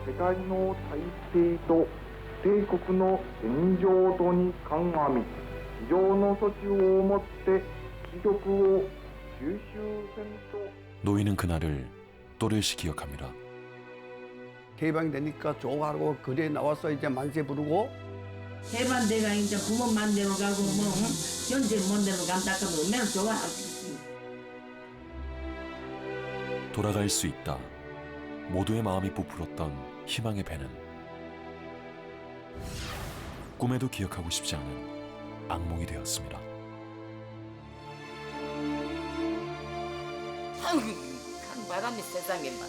世界の体制と帝国の現状度に鑑み、非常の措置をもって貴族を収集せんと。 노인은 그날을 또렷이 기억합니다. 개방이 되니까 좋아하고 거리에 나와서 이제 만세 부르고 해반대가 이제 부모 맘대로 가고 뭐 현재 맘대로 간다고 얼마나 좋아하겠어. 돌아갈 수 있다. 모두의 마음이 부풀었던 희망의 배는 꿈에도 기억하고 싶지 않은 악몽이 되었습니다. 한 바람이 세상에 막.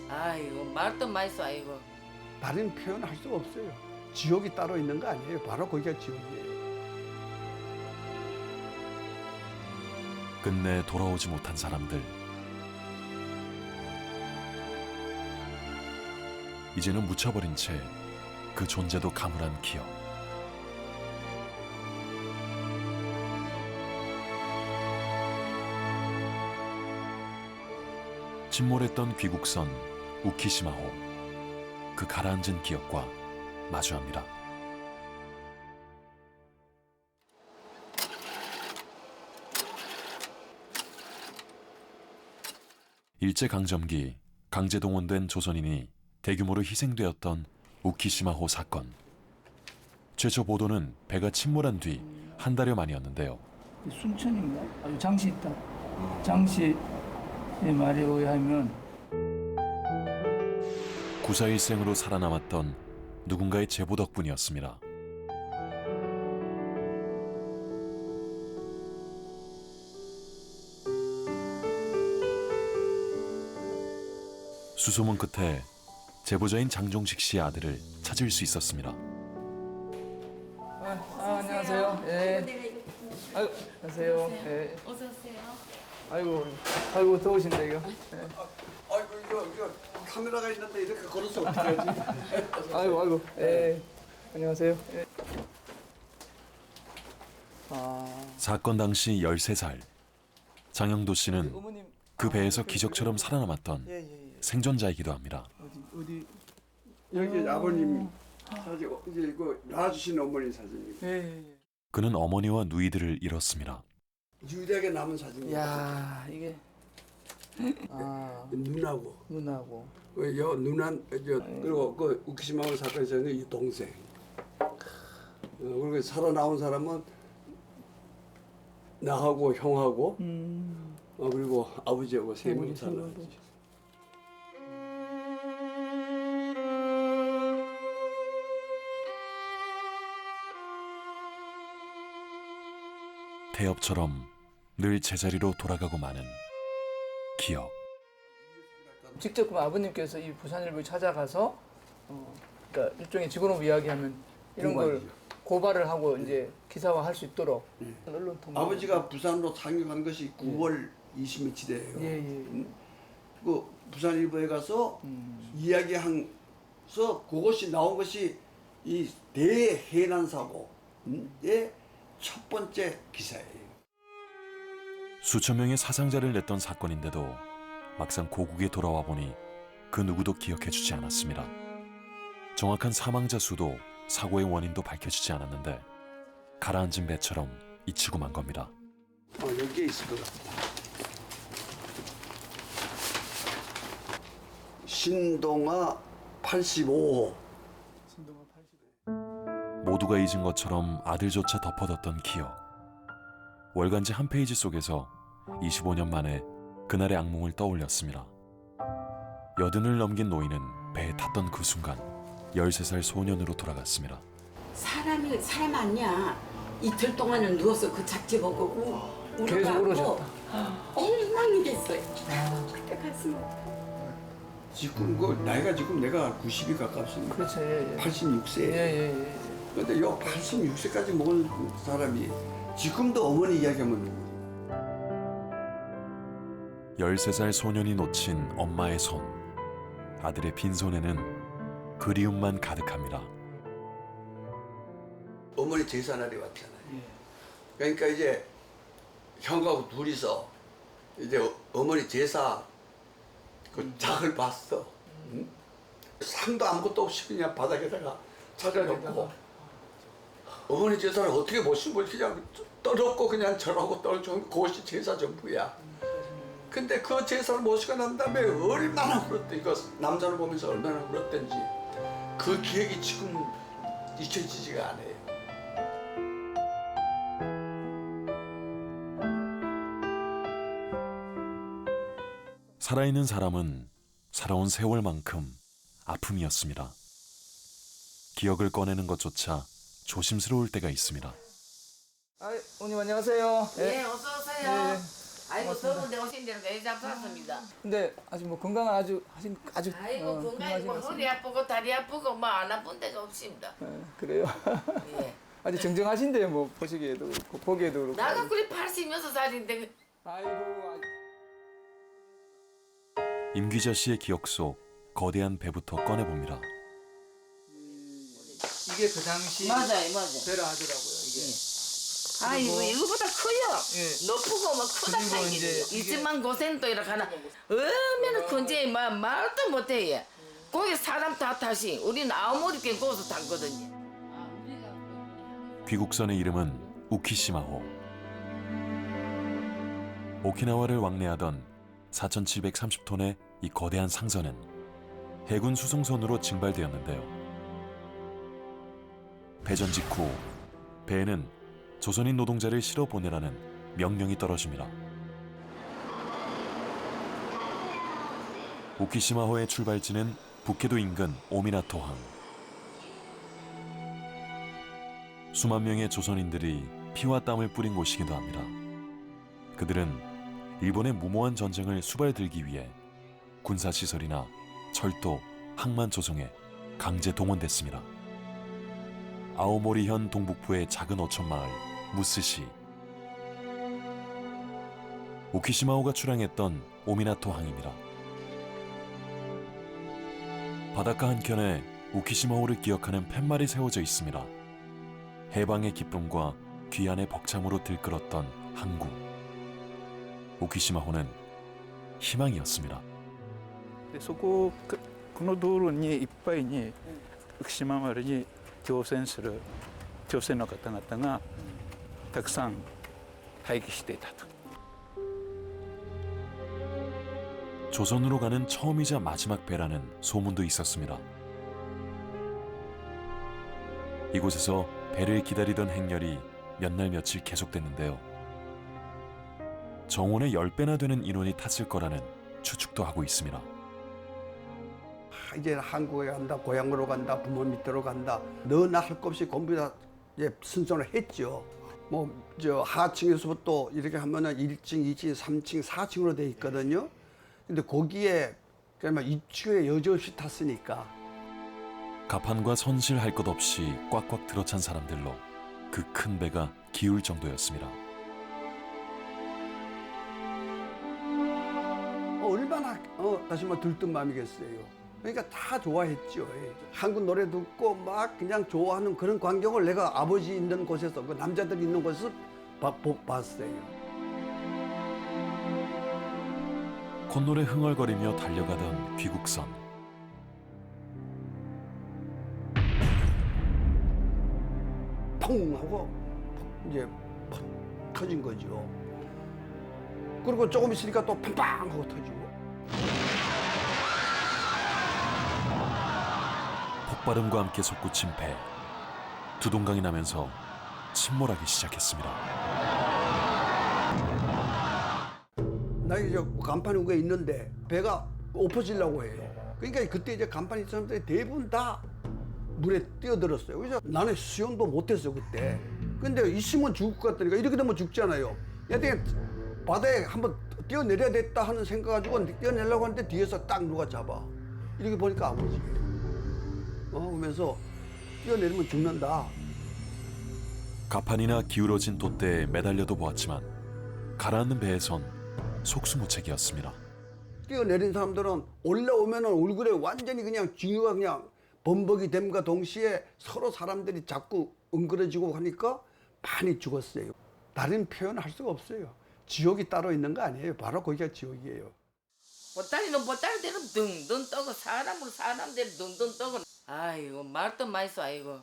아이고 말도 마이소 아이고. 다른 표현할 수가 없어요. 지옥이 따로 있는 거 아니에요. 바로 거기가 지옥이에요. 끝내 돌아오지 못한 사람들. 이제는 묻혀버린 채 그 존재도 가물한 기억. 침몰했던 귀국선 우키시마호. 그 가라앉은 기억과 마주합니다. 일제강점기 강제동원된 조선인이 대규모로 희생되었던 우키시마호 사건. 최초 보도는 배가 침몰한 뒤 한 달여 만이었는데요. 순천인가? 아주 장씨 있다. 장씨의 말에 의하면 9.4일생으로 살아남았던 누군가의 제보 덕분이었습니다. 수소문 끝에 제보자인 장종식 씨의 아들을 찾을 수 있었습니다. 안녕하세요. 예. 아유, 안녕하세요. 예. 어서 오세요. 아이고 더우신데 이거. 아이고 이거 카메라가 있는데 이렇게 걸어서 어떻게 하지? 아이고. 예. 안녕하세요. 예. 사건 당시 13살. 장영도 씨는 어머님 그 배에서 기적처럼 살아남았던 예. 생존자이기도 합니다. 어디 여기 아버님 사진 이제 이거 낳아주신 어머니 사진이고 예. 그는 어머니와 누이들을 잃었습니다. 유일하게 남은 사진이에요. 야, 이게 누나고 누나고 여 누나 그리고 그 우키시마호 사건에서는 이 동생. 그리고 살아나온 사람은 나하고 형하고 그리고 아버지하고 세 명 살아났지. 태엽처럼 늘 제자리로 돌아가고 마는 기억. 직접 그럼 아버님께서 이 부산일보에 찾아가서 그러니까 일종의 직원으로 이야기하면 이런 걸 고발을 하고 이제 기사화할 수 있도록 언론 통보. 아버지가 부산으로 상륙한 것이 9월 20일치래요. 예. 그 부산일보에 가서 이야기한서 그것이 나온 것이 이 대해난 사고의 첫 번째 기사예요. 수천 명의 사상자를 냈던 사건인데도 막상 고국에 돌아와 보니 그 누구도 기억해주지 않았습니다. 정확한 사망자 수도 사고의 원인도 밝혀지지 않았는데 가라앉은 배처럼 잊히고 만 겁니다. 여기에 있을 것 같다. 신동아 85호. 신동아 85. 모두가 잊은 것처럼 아들조차 덮어뒀던 기억. 월간지 한 페이지 속에서 25년 만에 그날의 악몽을 떠올렸습니다. 80을 넘긴 노인은 배에 탔던 그 순간 13살 소년으로 돌아갔습니다. 사람이 사람 아니야. 이틀 동안은 누워서 그 잡지 보고 계속 울으셨다. 엉망이겠어요. 그때 가슴 지금 그 나이가 지금 내가 90이 가깝습니다. 그렇죠. 예. 86세. 예. 근데 요 86세까지 먹은 사람이 지금도 어머니 이야기하면 눈물이 나. 13살 소년이 놓친 엄마의 손. 아들의 빈손에는 그리움만 가득합니다. 어머니 제사날이 왔잖아요. 그러니까 이제 형하고 둘이서 이제 어머니 제사 그 장을 봤어. 응? 상도 아무것도 없이 그냥 바닥에다가 차려놓고 어머니 제사를 어떻게 모시고 그냥 떨었고 그냥 절하고 떨어져 그것이 제사 전부야. 근데 그 제사를 모시고 난 다음에 얼마나 울었대. 이거 남자를 보면서 얼마나 울었던지 그 기억이 지금 잊혀지지가 않아요. 살아있는 사람은 살아온 세월만큼 아픔이었습니다. 기억을 꺼내는 것조차 조심스러울 때가 있습니다. 어머님 안녕하세요. 예, 어서 오세요. 네. 아이고 더운데 오신 데는 왜 잡혔습니다. 근데 아주 뭐 건강은 아주 아이고 건강히 뭐 허리 아프고 다리 아프고 뭐 안 아픈 데가 없습니다. 그래요. 예. 아주 정정하신데 뭐 보시기에도 그렇고 보기에도 그렇고. 나가 그리 86살인데 아이고. 임귀자 씨의 기억 속 거대한 배부터 꺼내봅니다. 이게 그 당시 맞아요. 배라 하더라고요. 이게. 아이고 이거보다 커요. 예. 높고 뭐 크다 그리고 차이는 이제 이게- 있지만 고생도 이렇게 하나 얼마나 큰지 말도 못해. 거기 사람 다 타시. 우리는 아무리께 고서 탔거든요. 귀국선의 이름은 우키시마호. 오키나와를 왕래하던 4,730톤의 이 거대한 상선은 해군 수송선으로 징발되었는데요. 배전 직후 배에는 조선인 노동자를 실어 보내라는 명령이 떨어집니다. 우키시마호의 출발지는 북해도 인근 오미나토항. 수만 명의 조선인들이 피와 땀을 뿌린 곳이기도 합니다. 그들은 일본의 무모한 전쟁을 수발들기 위해 군사시설이나 철도, 항만 조성에 강제 동원됐습니다. 아오모리현 동북부의 작은 어촌 마을 무스시. 오키시마호가 출항했던 오미나토항입니다. 바닷가 한켠에 우키시마호를 기억하는 팻말이 세워져 있습니다. 해방의 기쁨과 귀환의 벅참으로 들끓었던 항구. 오키시마호는 희망이었습니다. でそここの道路にいっぱいに福島丸に乗船する朝鮮の方々がたくさん待機していたと。 조선으로 가는 처음이자 마지막 배라는 소문도 있었습니다. 이곳에서 배를 기다리던 행렬이 몇 날 며칠 계속됐는데요. 정원의 10배나 되는 인원이 탔을 거라는 추측도 하고 있습니다. 이제 한국에 간다, 고향으로 간다, 부모 밑으로 간다. 너나 할 것 없이 전부 다 이제 순서를 했죠. 뭐 저 하층에서부터 이렇게 하면은 1층, 2층, 3층, 4층으로 돼 있거든요. 근데 거기에 그러면 2층에 여지없이 탔으니까. 가판과 선실 할 것 없이 꽉꽉 들어찬 사람들로 그 큰 배가 기울 정도였습니다. 얼마나 다시 뭐 들뜬 마음이겠어요. 그러니까 다 좋아했죠. 한국 노래 듣고 막 그냥 좋아하는 그런 광경을 내가 아버지 있는 곳에서 그 남자들이 있는 곳에서 봤어요. 콧노래 흥얼거리며 달려가던 귀국선. 펑 하고 이제 펑 터진 거죠. 그리고 조금 있으니까 또 팡팡 하고 터지고. 폭발음과 함께 솟구친 배. 두동강이 나면서 침몰하기 시작했습니다. 나 이제 간판 위에 있는데 배가 엎어지려고 해요. 그러니까 그때 이제 간판 있는 사람들이 대부분 다 물에 뛰어들었어요. 그래서 나는 수영도 못했어 그때. 근데 있으면 죽을 것 같으니까 이렇게 되면 죽잖아요. 얘한테 바다에 한번 뛰어내려야 됐다 하는 생각 가지고 뛰어내려고 하는데 뒤에서 딱 누가 잡아. 이렇게 보니까 아버지. 그러면서 뛰어내리면 죽는다. 가판이나 기울어진 돛대에 매달려도 보았지만 가라앉는 배에선 속수무책이었습니다. 뛰어내린 사람들은 올라오면은 얼굴에 완전히 그냥 징후가 그냥 범벅이 됨과 동시에 서로 사람들이 자꾸 엉그러지고 하니까 많이 죽었어요. 다른 표현할 수가 없어요. 지옥이 따로 있는 거 아니에요. 바로 거기가 지옥이에요. 보따리는 보따리대로 둥둥 떠고 사람으로 사람대로 둥둥 떠고 아이고 말도 많이써 아이고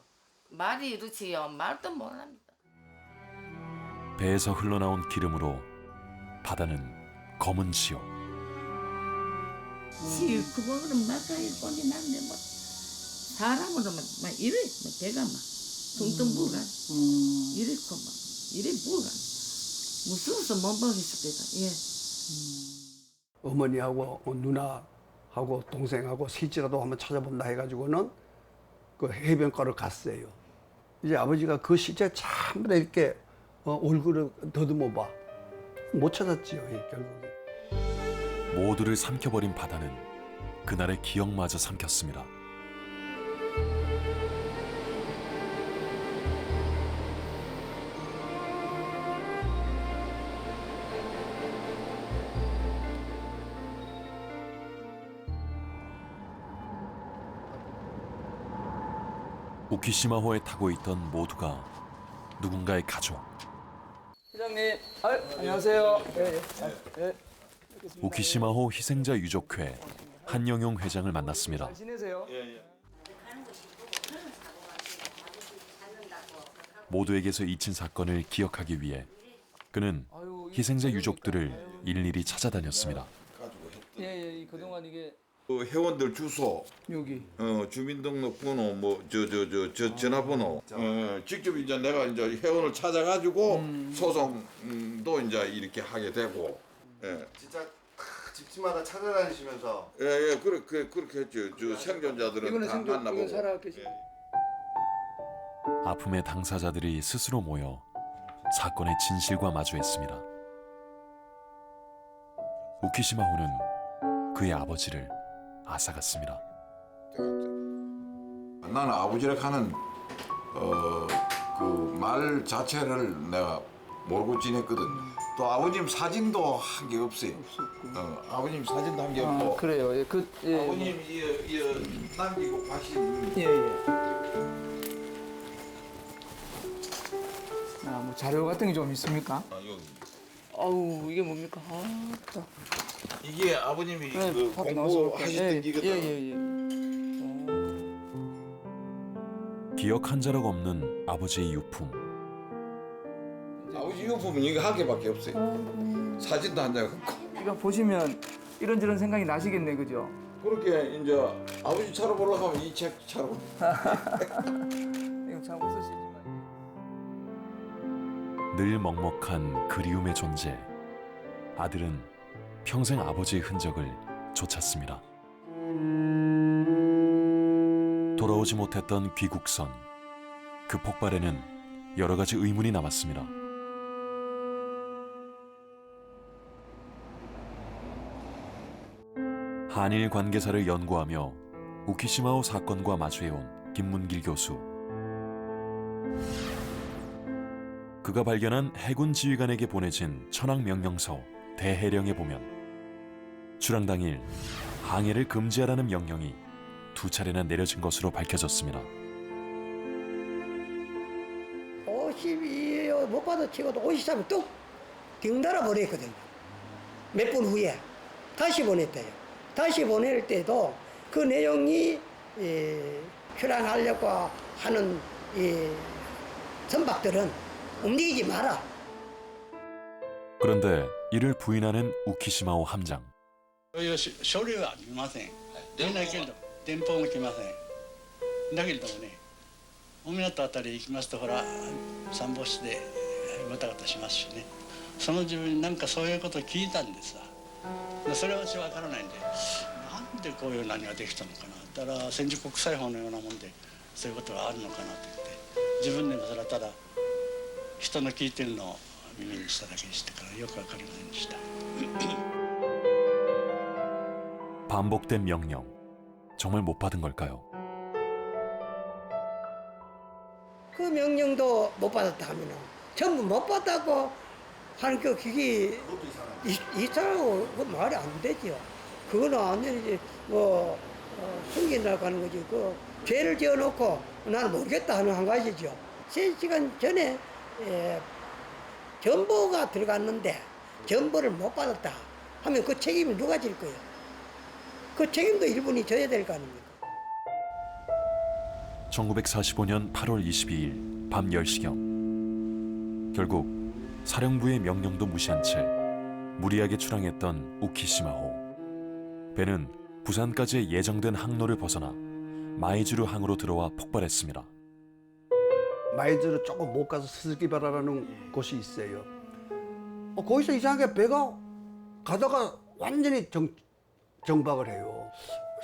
말이 이렇지요 말도 못합니다. 배에서 흘러나온 기름으로 바다는 검은지요. 그거는 막가이 꼴이 났네 뭐 사람으로 막 이래 배가 막 둥둥 부가 이렇고 막 이래 부가 무서워서 못 보겠습니다. 예. 어머니하고 누나하고 동생하고 실제라도 한번 찾아본다 해가지고는 그 해변가로 갔어요. 이제 아버지가 그 시체 전부 다 이렇게 얼굴을 더듬어 봐. 못 찾았지요, 결국에. 모두를 삼켜버린 바다는 그날의 기억마저 삼켰습니다. 우키시마호에 타고 있던 모두가 누군가의 가족. 회장님, 안녕하세요. 예. 우키시마호 희생자 유족회 한영용 회장을 만났습니다. 잘 지내세요? 모두에게서 잊힌 사건을 기억하기 위해 그는 희생자 유족들을 일일이 찾아다녔습니다. 예. 그동안 이게 그 회원들 주소, 여기. 주민등록번호, 뭐 저 전화번호, 직접 이제 내가 이제 회원을 찾아가지고 소송도 이제 이렇게 하게 되고, 예. 진짜 집집마다 찾아다니시면서 그렇게 했죠. 저 생존자들은 이거는 다 생존 만나보고. 이거 살아 계신. 아픔의 당사자들이 스스로 모여 사건의 진실과 마주했습니다. 우키시마호는 그의 아버지를 앗아갔습니다. 나는 아버지라 하는 그 말 자체를 내가 모르고 지냈거든. 또 아버님 사진도 한 게 없어요. 아버님 사진도 한 게 없고. 그래요. 예. 아버님 남기고 가신. 예. 뭐 자료 같은 게 좀 있습니까? 여기. 아우 이게 뭡니까? 이게 아버님이 네, 그 밖에 나와서 공부하시던 기거든. 예. 기억 한 자락 없는 아버지의 유품. 아버지 유품은 이거 한 개밖에 없어요. 사진도 한 장 없고. 이거 보시면 이런저런 생각이 나시겠네, 그죠? 그렇게 이제 아버지 차로 올라가면 이 책 차로. 이거 참 웃으시지만. 늘 먹먹한 그리움의 존재. 아들은 평생 아버지의 흔적을 쫓았습니다. 돌아오지 못했던 귀국선. 그 폭발에는 여러 가지 의문이 남았습니다. 한일 관계사를 연구하며 우키시마호 사건과 마주해온 김문길 교수. 그가 발견한 해군 지휘관에게 보내진 천황 명령서 대해령에 보면 출항 당일 항해를 금지하라는 명령이 2차례나 내려진 것으로 밝혀졌습니다. 52호 못 받아치고도 53을 뚝 덩달아 보냈거든요. 몇 분 후에 다시 보냈대요. 다시 보낼 때도 그 내용이 출항하려고 하는 선박들은 움직이지 마라. 그런데 이를 부인하는 우키시마호 함장. 書類は見ません。出ないけれど電報も来ません。だけれどもね、大港あたり行きますとほら散歩してごたごたしますしね。その自分になんかそういうことを聞いたんですわ。それは私わからないんで、なんでこういう何ができたのかな。だから戦時国際法のようなもんでそういうことがあるのかなと言って、自分でもそれはただ人の聞いてるのを耳にしただけでしたからよくわかりませんでした。 반복된 명령. 정말 못 받은 걸까요? 그 명령도 못 받았다 하면은 전부 못 받았고 하는 그 그게 이사라고 그 말이 안 되죠. 그거는 완전히 뭐 숨긴다고 하는 거지. 그 죄를 지어놓고 나는 모르겠다 하는 한 가지죠. 3시간 전에 전보가 들어갔는데 전보를 못 받았다 하면 그 책임이 누가 질 거예요? 그 책임도 일본이 져야 될 거 아닙니까? 1945년 8월 22일 밤 10시경 결국 사령부의 명령도 무시한 채 무리하게 출항했던 우키시마호. 배는 부산까지의 예정된 항로를 벗어나 마이즈루 항으로 들어와 폭발했습니다. 마이즈를 조금 못 가서 스즈키바라라는 곳이 있어요. 거기서 이상하게 배가 가다가 완전히 정박을 해요.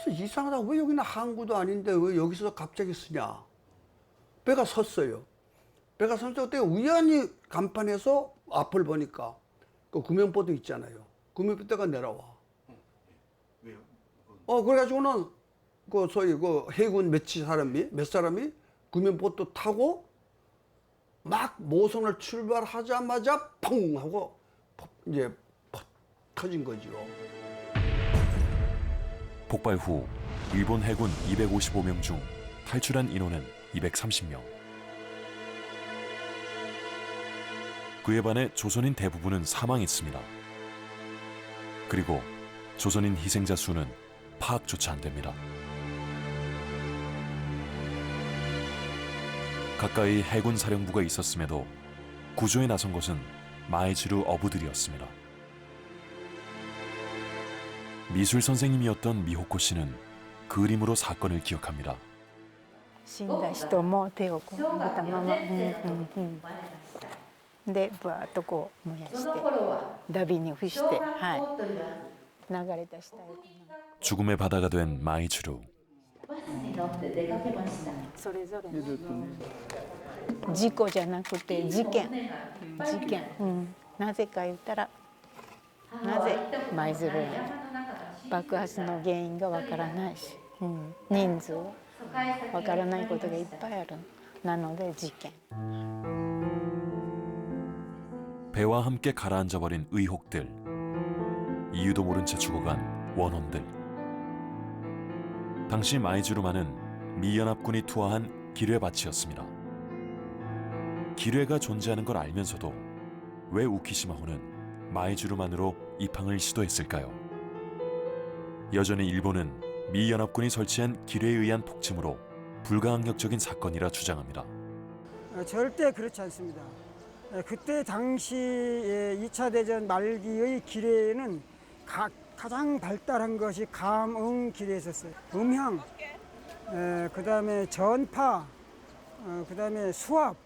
그래서 이상하다. 왜 여기는 항구도 아닌데 왜 여기서 갑자기 쓰냐. 배가 섰어요. 배가 섰을 때 그때 우연히 간판에서 앞을 보니까 그 구명보도 있잖아요. 구명보대가 내려와. 왜요? 그래가지고는 그 소위 그 해군 몇 사람이 구명보도 타고 막 모선을 출발하자마자 펑 하고 이제 터진 거죠. 폭발 후 일본 해군 255명 중 탈출한 인원은 230명. 그에 반해 조선인 대부분은 사망했습니다. 그리고 조선인 희생자 수는 파악조차 안 됩니다. 가까이 해군 사령부가 있었음에도 구조에 나선 것은 마이즈루 어부들이었습니다. 미술 선생님이었던 미호코 씨는 그림으로 사건을 기억합니다. 死んだ人も手をこう上げたまま、でバーッとこう燃やしてダビに付して、流れた死体を 죽음의 바다가 된 마이즈루. それぞれ事故じゃなくて事件、なぜか言ったらなぜ舞鶴へ爆発の原因がわからないし、人数わからないことがいっぱいある。なので事件。 배와 함께 가라앉아버린 의혹들, 이유도 모른 채 죽어간 원혼들. 당시 마이즈루만은 미연합군이 투하한 기뢰밭이었습니다. 기뢰가 존재하는 걸 알면서도 왜 우키시마호는 마이즈루만으로 입항을 시도했을까요? 여전히 일본은 미연합군이 설치한 기뢰에 의한 폭침으로 불가항력적인 사건이라 주장합니다. 절대 그렇지 않습니다. 그때 당시 2차 대전 말기의 기뢰에는 가장 발달한 것이 감응 기뢰였었어요. 음향, 그다음에 전파, 그다음에 수압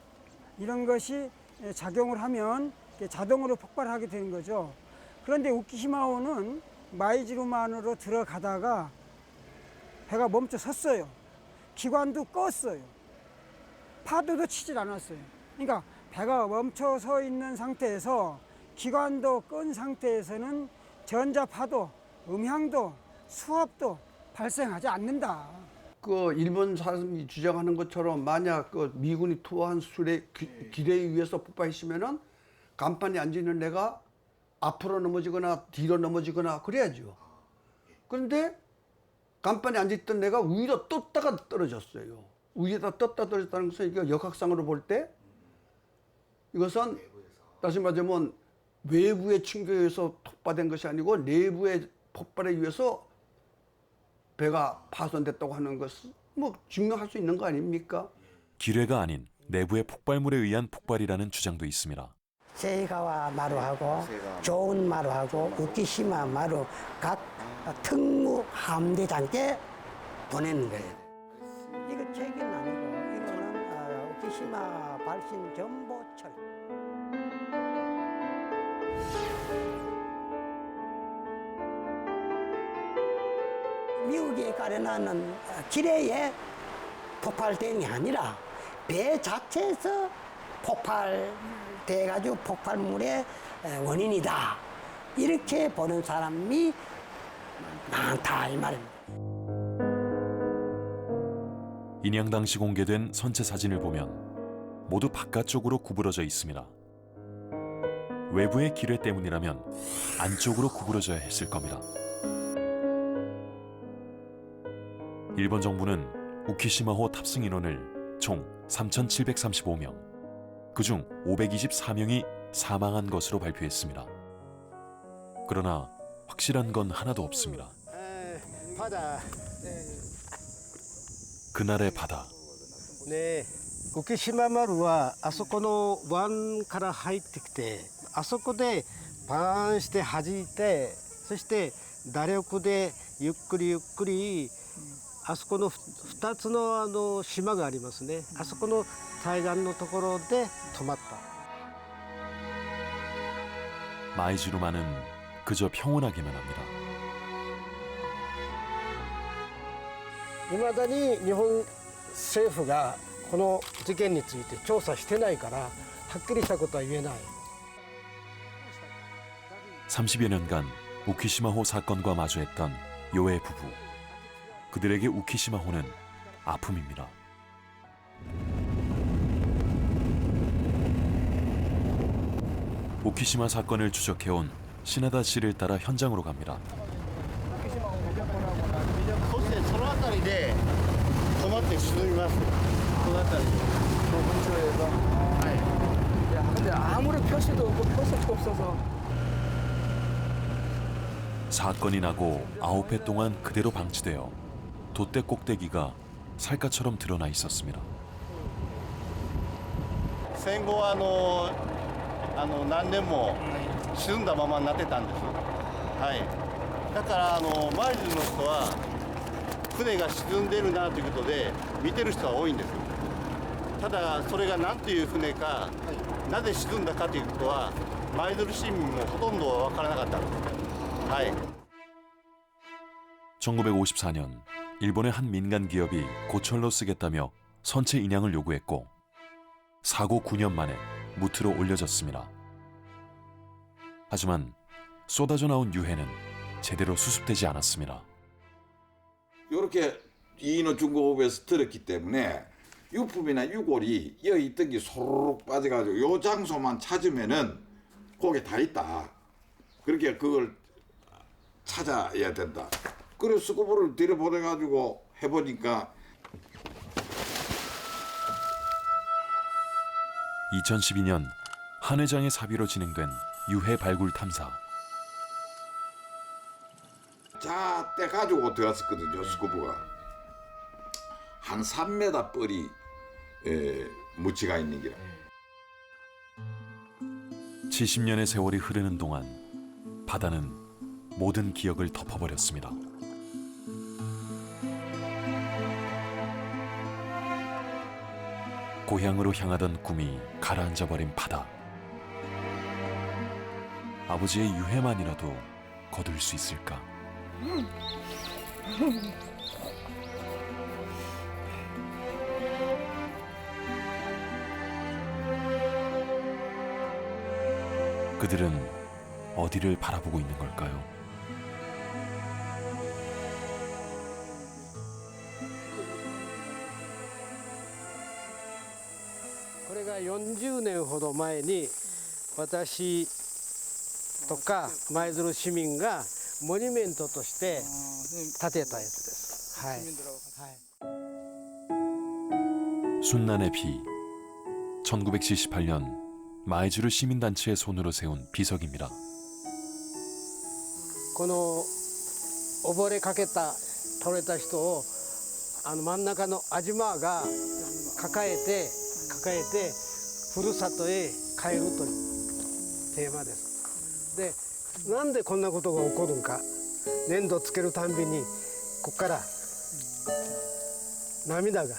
이런 것이 작용을 하면 자동으로 폭발하게 되는 거죠. 그런데 우키시마호는 마이즈루만으로 들어가다가 배가 멈춰 섰어요. 기관도 껐어요. 파도도 치질 않았어요. 그러니까 배가 멈춰 서 있는 상태에서 기관도 끈 상태에서는 전자파도, 음향도, 수압도 발생하지 않는다. 그 일본 사람이 주장하는 것처럼 만약 그 미군이 투하한 술에 기뢰에 의해서 폭발했으면은 간판에 앉아 있는 내가 앞으로 넘어지거나 뒤로 넘어지거나 그래야죠. 그런데 간판에 앉아 있던 내가 위로 떴다가 떨어졌어요. 위에다 떴다 떨어졌다는 것은 이게 역학상으로 볼 때 이것은 다시 말하자면 외부의 충격에 의해서 폭발된 것이 아니고 내부의 폭발에 의해서 배가 파손됐다고 하는 것은 뭐 증명할 수 있는 거 아닙니까? 기뢰가 아닌 내부의 폭발물에 의한 폭발이라는 주장도 있습니다. 세이가와 마루하고 좋은 마루하고 우키시마 마루 각 특무 함대장께 보내는 거예요. 이거 책은 아니고 이거는 우키시마 발신 정보철. 미국이 가려나는 기뢰에 폭발된 게 아니라 배 자체에서 폭발돼가지고 폭발물의 원인이다. 이렇게 보는 사람이 많다 이 말입니다. 인양 당시 공개된 선체 사진을 보면 모두 바깥쪽으로 구부러져 있습니다. 외부의 기뢰 때문이라면 안쪽으로 구부러져야 했을 겁니다. 일본 정부는 우키시마호 탑승 인원을 총 3,735명, 그중 524명이 사망한 것으로 발표했습니다. 그러나 확실한 건 하나도 없습니다. 바다. 그날의 바다. 네. 우키시마마루와 あそこの湾から入ってきて、あそこでバーンして弾いて、そして打力でゆっくりゆっくり、あそこの2つの島がありますね。あそこの対岸のところで止まった。 마이즈루마는 그저 평온하기만 합니다. いまだに日本政府がこの事件について調査してないからはっきりしたことは言えない。 30여 년간 우키시마호 사건과 마주했던 요해 부부. 그들에게 우키시마호는 아픔입니다. 우키시마 사건을 추적해온 시나다 씨를 따라 현장으로 갑니다. そしてその辺りで止まって沈みます。この辺り。그 근처에서. 야, 근데 아무런 표시도 없고 표석도 없어서. 사건이 나고 9회 동안 그대로 방치되어 돛대 꼭대기가 살갗처럼 드러나 있었습니다. 戦後は何年も沈んだままになってたんです。はい。だから舞鶴の人は船が沈んでるなということで見てる人は多いんです。ただそれが何という船か、なぜ沈んだかということは舞鶴市民もほとんど分からなかったんです。はい。 1954년 일본의 한 민간 기업이 고철로 쓰겠다며 선체 인양을 요구했고 사고 9년 만에 무트로 올려졌습니다. 하지만 쏟아져 나온 유해는 제대로 수습되지 않았습니다. 이렇게 이인호 중고업에서 들었기 때문에 유품이나 유골이 여기 있던 게 소르륵 빠져가지고 요 장소만 찾으면은 거기 다 있다. 그렇게 그걸 찾아야 된다. 그래서 스쿠버를 들여보내가지고 해보니까 2012년 한 회장의 사비로 진행된 유해 발굴 탐사. 자, 때 가지고 들어갔었거든요, 스쿠버가. 한 3m 뻘이 무치가 있는 게. 70년의 세월이 흐르는 동안 바다는 모든 기억을 덮어버렸습니다. 고향으로 향하던 꿈이 가라앉아버린 바다. 아버지의 유해만이라도 거둘 수 있을까? 그들은 어디를 바라보고 있는 걸까요? 이가 40年ほど前に私とか舞鶴市民がモニュメントとして建てたやつです。はい。 순난의 비. 1978년 마이즈루 시민단체의 손으로 세운 비석입니다. この溺れかけた倒れた人を真ん中のアジマが抱えてふるさとへ帰るというテーマです。で、なんでこんなことが起こるのか、粘土つけるたんびにここから涙が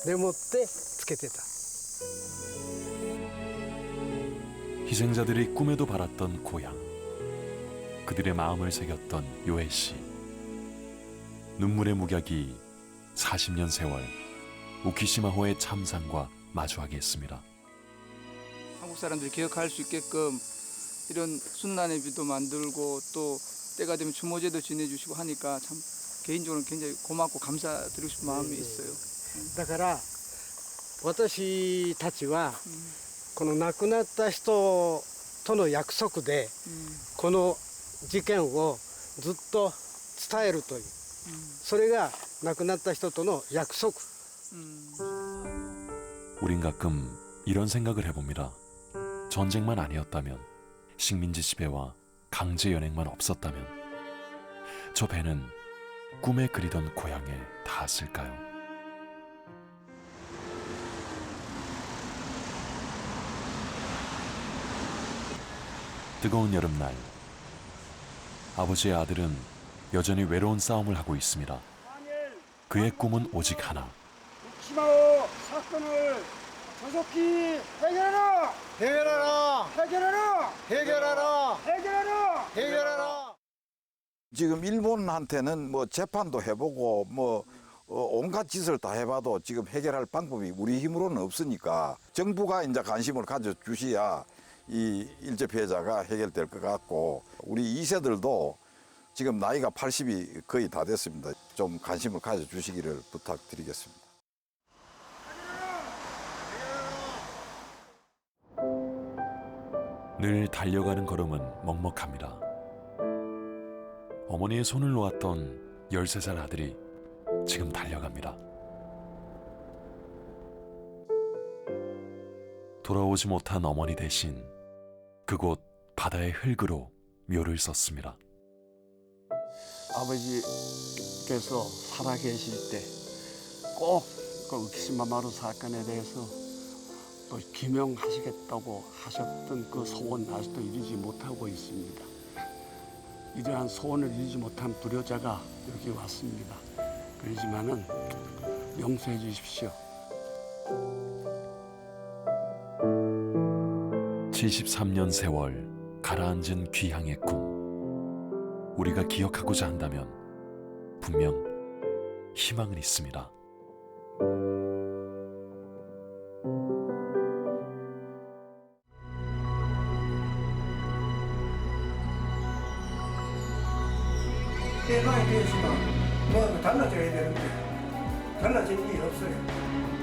でもってつけてた。 희생자들이 꿈에도 바랐던 고향. 그들의 마음을 새겼던 요해 씨. 눈물의 무격이 40년 세월 우키시마호의 참상과 마주하게 했습니다. 한국 사람들이 기억할 수 있게끔 이런 순난의 비도 만들고 또 때가 되면 추모제도 지내주시고 하니까 참 개인적으로 굉장히 고맙고 감사드리고 싶은 마음이 있어요. だから私たちはこの亡くなった人との約束でこの事件をずっと伝えるというそれが亡くなった人との約束. 우린 가끔 이런 생각을 해봅니다. 전쟁만 아니었다면, 식민지 지배와 강제 연행만 없었다면 저 배는 꿈에 그리던 고향에 닿았을까요? 뜨거운 여름날, 아버지의 아들은 여전히 외로운 싸움을 하고 있습니다. 그의 꿈은 오직 하나. 묵시마오 사건을 조속히 해결하라! 해결하라! 해결하라! 해결하라! 해결하라! 해결하라! 지금 일본한테는 뭐 재판도 해보고 뭐 온갖 짓을 다 해봐도 지금 해결할 방법이 우리 힘으로는 없으니까 정부가 이제 관심을 가져주셔야 이 일제 피해자가 해결될 것 같고, 우리 2세들도 지금 나이가 80이 거의 다 됐습니다. 좀 관심을 가져주시기를 부탁드리겠습니다. 늘 달려가는 걸음은 먹먹합니다. 어머니의 손을 놓았던 13살 아들이 지금 달려갑니다. 돌아오지 못한 어머니 대신 그곳 바다의 흙으로 묘를 썼습니다. 아버지께서 살아계실 때 꼭 그 우키시마마루 사건에 대해서 또 규명하시겠다고 하셨던 그 소원 아직도 이루지 못하고 있습니다. 이러한 소원을 이루지 못한 불효자가 여기 왔습니다. 그러지만은 용서해 주십시오. 73년 세월 가라앉은 귀향의 꿈. 우리가 기억하고자 한다면 분명 희망은 있습니다. 대망이 되었으면 뭐 달라져야 되는데 달라진 일이 없어요.